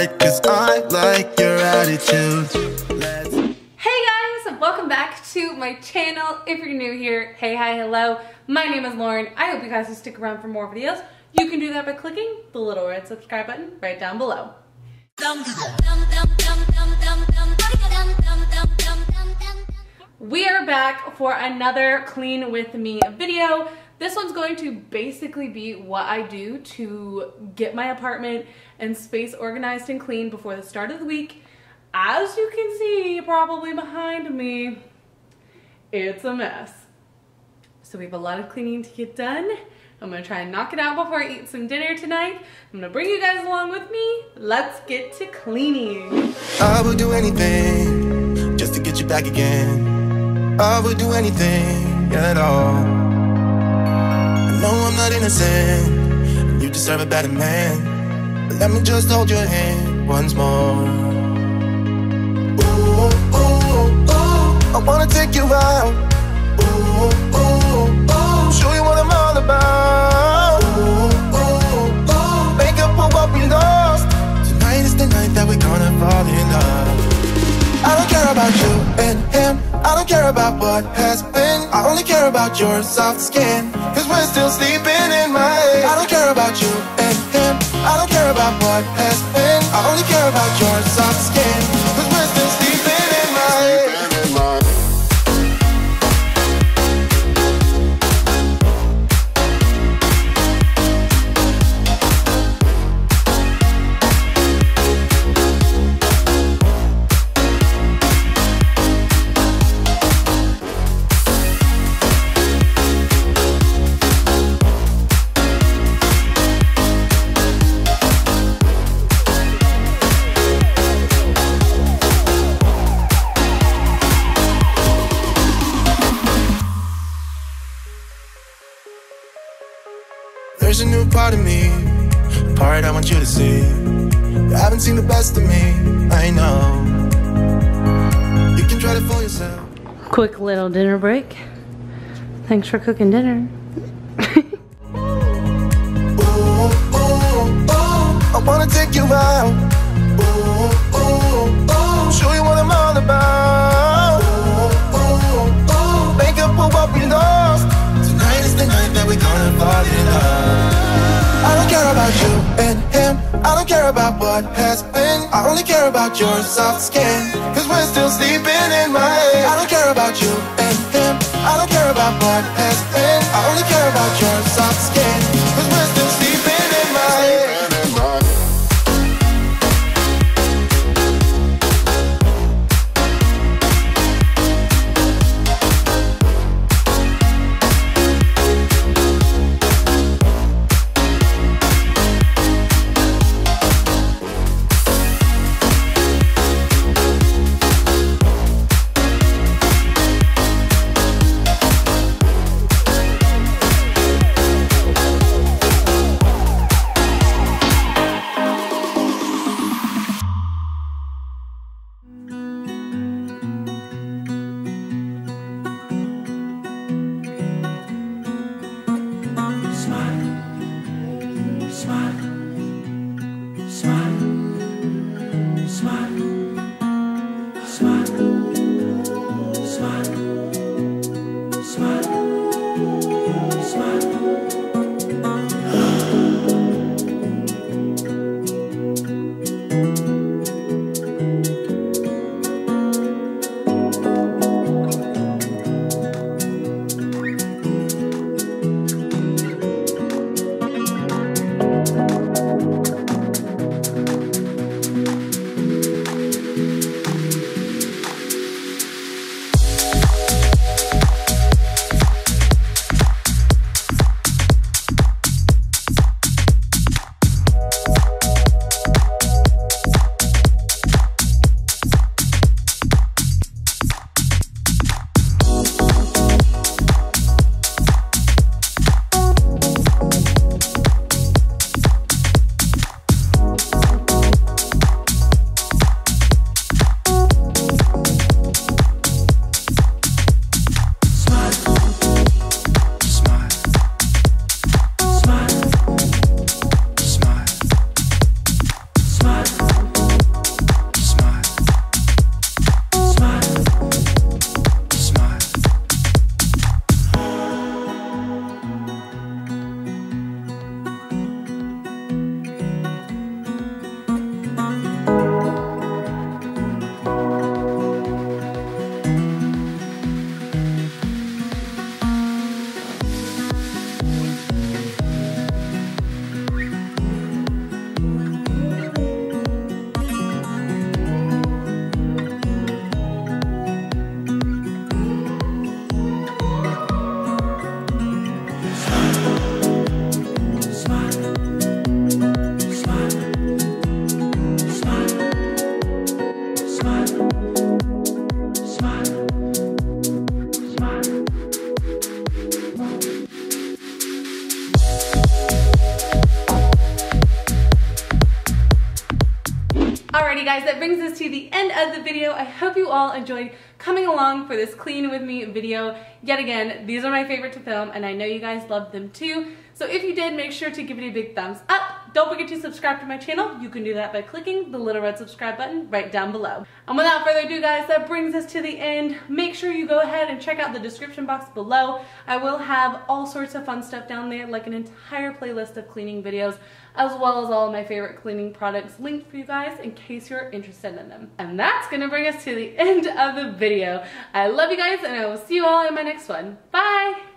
right, cause I like your attitude. Hey guys, welcome back to my channel. If you're new here, hey, hi, hello. My name is Lauren. I hope you guys will stick around for more videos. You can do that by clicking the little red subscribe button right down below. We are back for another clean with me video. This one's going to basically be what I do to get my apartment and space organized and clean before the start of the week. As you can see probably behind me, it's a mess. So we have a lot of cleaning to get done. I'm gonna try and knock it out before I eat some dinner tonight. I'm gonna bring you guys along with me. Let's get to cleaning. I would do anything just to get you back again. I would do anything at all. I know I'm not innocent, you deserve a better man. But let me just hold your hand once more. Ooh, ooh, ooh, I wanna take you out. Ooh, ooh, ooh, show you what I'm all about. Ooh, ooh, ooh, make up for what we lost. Tonight is the night that we're gonna fall in love. I don't care about you and him, I don't care about what has been. I only care about your soft skin, cause we're still sleeping in my head. I don't care about you and him, I don't care about what has been. I only care about your soft skin, cause we're still sleeping in my head. There's a new part of me, a part I want you to see. You haven't seen the best of me, I know. You can try to fool yourself. Quick little dinner break. Thanks for cooking dinner. Ooh, ooh, ooh, I wanna take you out. Ooh, ooh, ooh, show you what I'm all about. Ooh, ooh, ooh, make up for what we lost. Tonight is the night that we're gonna fall in love. I don't care about you and him, I don't care about what has been. I only care about your soft skin, cause we're still sleeping in my head. I don't care about you and him, I don't care about what has been. I only care about your soft skin, cause we're still sleeping in my head. guys, that brings us to the end of the video. I hope you all enjoyed coming along for this clean with me video. Yet again, these are my favorite to film and I know you guys loved them too. So if you did, make sure to give it a big thumbs up. Don't forget to subscribe to my channel. You can do that by clicking the little red subscribe button right down below. And without further ado, guys, that brings us to the end. Make sure you go ahead and check out the description box below. I will have all sorts of fun stuff down there, like an entire playlist of cleaning videos, as well as all of my favorite cleaning products linked for you guys in case you're interested in them. And that's gonna bring us to the end of the video. I love you guys and I will see you all in my next one. Bye!